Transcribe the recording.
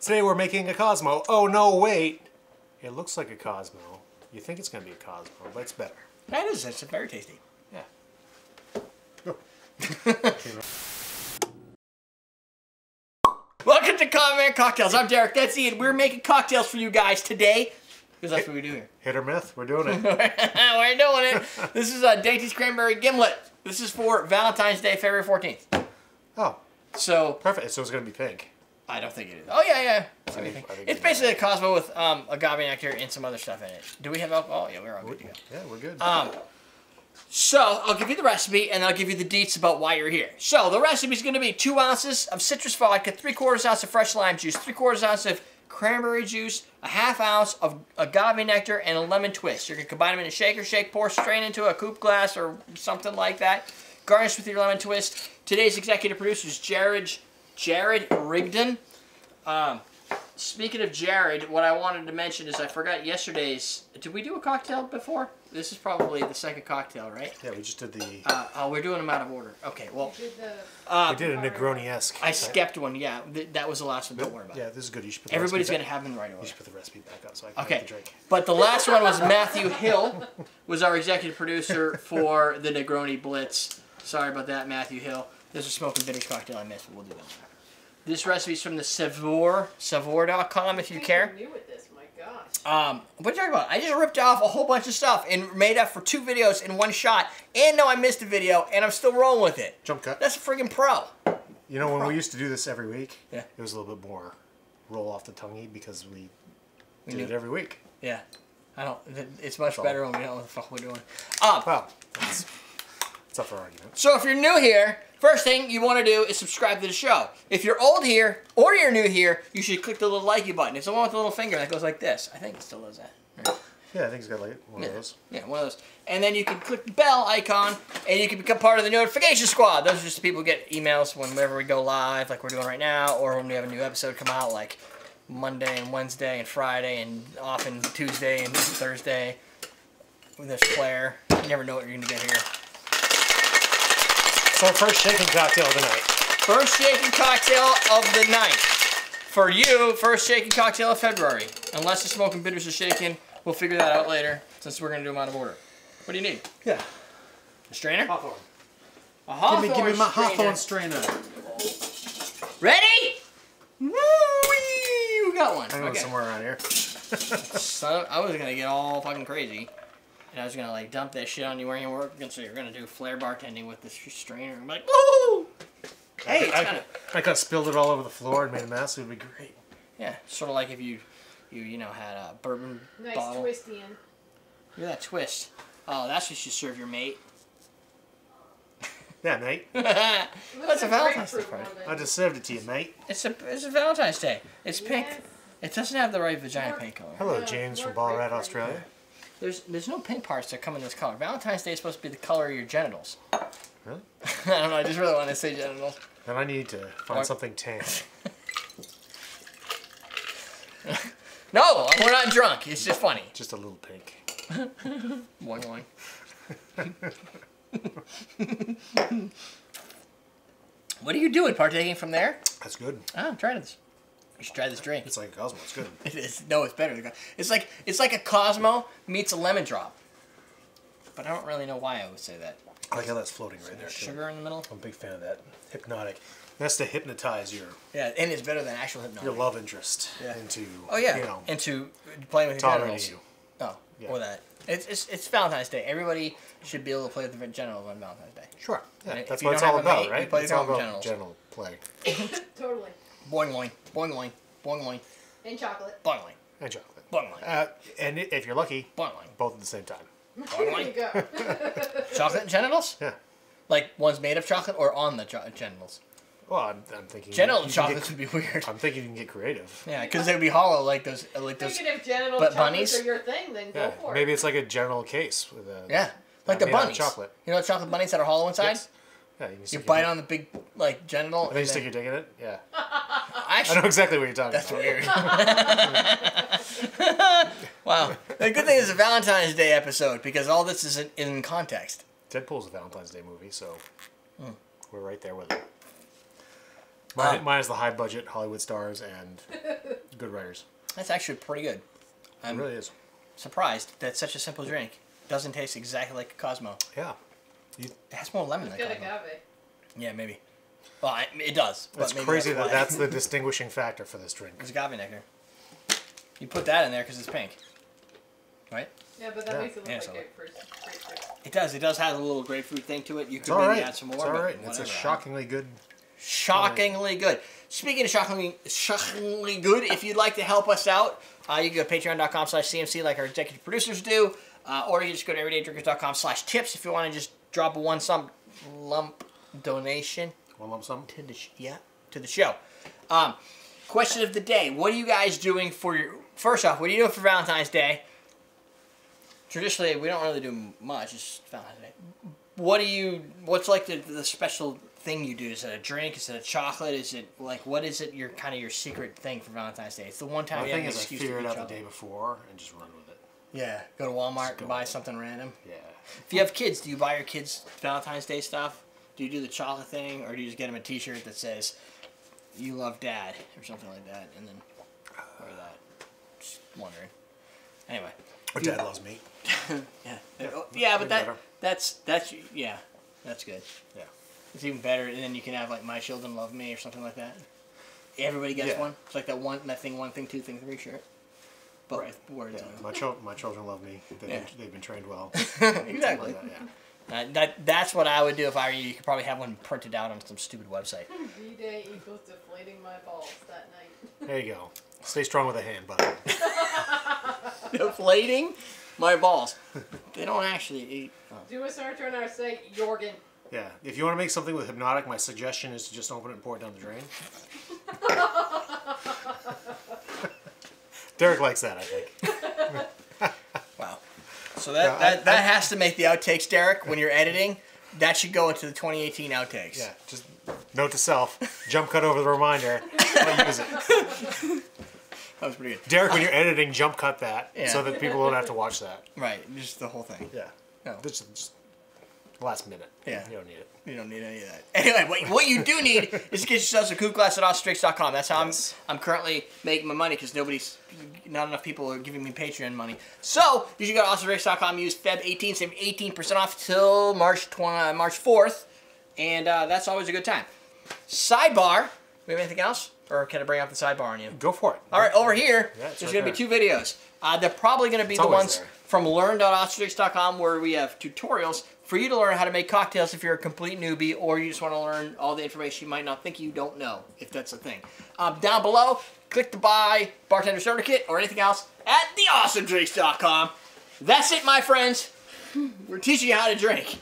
Today we're making a Cosmo. Oh no, wait. It looks like a Cosmo. You think it's going to be a Cosmo, but it's better. That is. It's very tasty. Yeah. Oh. Welcome to Cranberry Cocktails. I'm Derek. That's Ian. We're making cocktails for you guys today. Because that's what we do here. Hit or myth, we're doing it. We're doing it. This is Dainty's Cranberry Gimlet. This is for Valentine's Day, February 14th. Oh. So. Perfect. So it's going to be pink. I don't think it is. Oh, yeah. I think it's basically a Cosmo with agave nectar and some other stuff in it. Do we have alcohol? Yeah, we're all good to go. Yeah, we're good. So, I'll give you the recipe, and I'll give you the deets about why you're here. So, the recipe is going to be 2 ounces of citrus vodka, 3/4 ounce of fresh lime juice, 3/4 ounce of cranberry juice, a 1/2 ounce of agave nectar, and a lemon twist. You're going to combine them in a shaker, shake, pour straight into a coupe glass or something like that. Garnish with your lemon twist. Today's executive producer is Jared Rigdon. Speaking of Jared, what I wanted to mention is I forgot yesterday's... Did we do a cocktail before? This is probably the second cocktail, right? Yeah, we just did the... oh, we're doing them out of order. Okay, well... we did a Negroni-esque. I skipped one, yeah. That was the last one. Don't worry about it. Yeah, this is good. You should put the Everybody's going to have them in the right order. You should put the recipe back up so I can make the drink. But the last one was Matthew Hill, was our executive producer for the Negroni Blitz. Sorry about that, Matthew Hill. There's a smoking bitters cocktail I missed, but we'll do that. This recipe is from the Savor.com if you care. I'm new with this, my gosh. What are you talking about? I just ripped off a whole bunch of stuff and made up for 2 videos in one shot. And no, I missed a video, and I'm still rolling with it. Jump cut. That's a friggin' pro. You know, when we used to do this every week, yeah, it was a little bit more roll off the tonguey because we did it every week. Yeah. It's much better when we know what the fuck we're doing. Well, it's up for argument. So if you're new here, first thing you want to do is subscribe to the show. If you're old here or you're new here, you should click the little likey button. It's the one with the little finger that goes like this. I think it still does that. Right. Yeah, I think it's got like one of those. Yeah, one of those. And then you can click the bell icon and you can become part of the notification squad. Those are just the people who get emails whenever we go live, like we're doing right now, or when we have a new episode come out, like Monday and Wednesday and Friday and often Tuesday and Thursday. There's Claire. You never know what you're going to get here. It's our first shaking cocktail of the night. First shaking cocktail of the night. For you, first shaking cocktail of February. Unless the smoking bitters are shaken, we'll figure that out later, since we're going to do them out of order. What do you need? Yeah. A strainer? Hawthorne. A Hawthorne Give me my Hawthorne strainer. Ready? Woo-wee! We got one. I know somewhere around here. So, I was going to get all fucking crazy. And I was going to like dump that shit on you where you work. So you're going to do flair bartending with this strainer. I'm like, woo! Hey, it's kind of... I could have spilled it all over the floor and made a mess. It would be great. Yeah, sort of like if you know, had a bourbon bottle. Nice twisty in. Look at that twist. Oh, that's what you serve your mate. Yeah, mate. That's a Valentine's Day party. I just served it to you, mate. It's a Valentine's Day. It's pink. It doesn't have the right vagina paint color. Hello, James from Ballarat, Australia. There's no pink parts that come in this color. Valentine's Day is supposed to be the color of your genitals. Really? I don't know. I just really want to say genitals. Then I need to find something tan. No, we're not drunk. It's just funny. Just a little pink. Boing boing. What are you doing? Partaking from there? That's good. Oh, try this. You should try this drink. It's like a Cosmo. It's good. It is. No, it's better. It's like a Cosmo meets a lemon drop. But I don't really know why I would say that. I like how that's floating right there. Sugar in the middle. I'm a big fan of that. Hypnotic. That's to hypnotize your... Yeah, and it's better than actual hypnotic. Your love interest into... Oh yeah, you know, into playing with your genitals. You. Oh, yeah. Or that. It's Valentine's Day. Everybody should be able to play with their genitals on Valentine's Day. Sure. Yeah, that's you what it's don't all have a about, mate, right? you play It's with all your own about genitals. genital play. Totally. Boing boing, boing boing, boing boing, And chocolate. boing boing, And chocolate. boing boing, and if you're lucky, boing boing. both at the same time. There you go. Chocolate and genitals? Yeah. Like one's made of chocolate or on the genitals? Well, I'm thinking... Genital chocolates would be weird. I'm thinking you can get creative. Yeah, because they would be hollow like those... Thinking if genital but chocolates bunnies? are your thing, then go for it. Maybe it's like a genital case with a... Yeah, like the made out of bunnies. chocolate. You know the chocolate bunnies that are hollow inside? Yes. Yeah, You bite on the big, like, genital. And then you stick your dick in it? Yeah. Actually, I know exactly what you're talking that's about. weird. Wow. The good thing is a Valentine's Day episode because all this is in context. Deadpool's a Valentine's Day movie, so we're right there with it. Mine is the high budget Hollywood stars and good writers. That's actually pretty good. It really is. Surprised that such a simple drink doesn't taste exactly like a Cosmo. Yeah. It has more lemon than Good Cosmo. agave. Yeah, maybe. Well, it does. But It's maybe crazy that's that that's the distinguishing factor for this drink. It's agave nectar. You put that in there because it's pink. Right? Yeah, but that Yeah. makes it look Yeah, like so- grapefruit. It does. It does have a little grapefruit thing to it. You It's could all maybe right. add some more. It's all but right. It's a whatever. shockingly good. Shockingly good. Speaking of shockingly good, if you'd like to help us out, you can go to patreon.com/CMC like our executive producers do, or you just go to everydaydrinkers.com/tips if you want to just drop a one lump donation One lump sum. to the show. Question of the day: what are you guys doing for your? First off, what are you doing for Valentine's Day? Traditionally, we don't really do much. It's Valentine's Day. What's like the special thing you do? Is it a drink? Is it a chocolate? Is it like what is it? Your kind of your secret thing for Valentine's Day? It's the one time My you have thing an is I excuse figure to it eat out the chocolate. day before and just run with it. Yeah, go to Walmart go and buy with it. something random. Yeah. If you have kids, do you buy your kids Valentine's Day stuff? Do you do the chocolate thing, or do you just get them a T-shirt that says "You love Dad" or something like that, and then wear that? Just wondering. Anyway. Or Dad loves me. Yeah, but better. that's yeah, that's good. Yeah. It's even better, and then you can have like "My Children Love Me" or something like that. Everybody gets Yeah. one. It's like that thing, 1 thing, 2 thing, 3 shirt. But Right. with words Yeah. on My children love me. They've been trained well. it. Exactly. Like that, yeah. That's what I would do if I were you. You could probably have one printed out on some stupid website. V-Day equals deflating my balls that night. There you go. Stay strong with a hand, buddy. Deflating my balls. They don't actually eat. Oh. Do a search on our site, Jorgen. Yeah. If you want to make something with hypnotic, my suggestion is to just open it and pour it down the drain. Derrick likes that, I think. Wow. So that has to make the outtakes, Derrick. When you're editing, that should go into the 2018 outtakes. Yeah. Just note to self: jump cut over the reminder. I'll use it. That was pretty good. Derrick, when you're editing, jump cut that Yeah. so that people don't have to watch that. Right, just the whole thing. Yeah. No. This is just last minute. Yeah. You don't need it. You don't need any of that. Anyway, what you do need is to get yourself a coupe glass at AwesomeDrinks.com. That's how Yes. I'm currently making my money because not enough people are giving me Patreon money. So you should go to AwesomeDrinks.com. Use Feb18, save 18% off till March 4th, and that's always a good time. Sidebar. We have anything else, or can I bring up the sidebar on you? Go for it. All right, over here, Yeah, it's there's right going to be 2 videos. They're probably going to be It's the always ones there. from learn.awesomedrinks.com where we have tutorials for you to learn how to make cocktails if you're a complete newbie or you just want to learn all the information you might not think you don't know, if that's a thing. Down below, click to buy Bartender Starter Kit or anything else at theawesomedrinks.com. That's it, my friends. We're teaching you how to drink.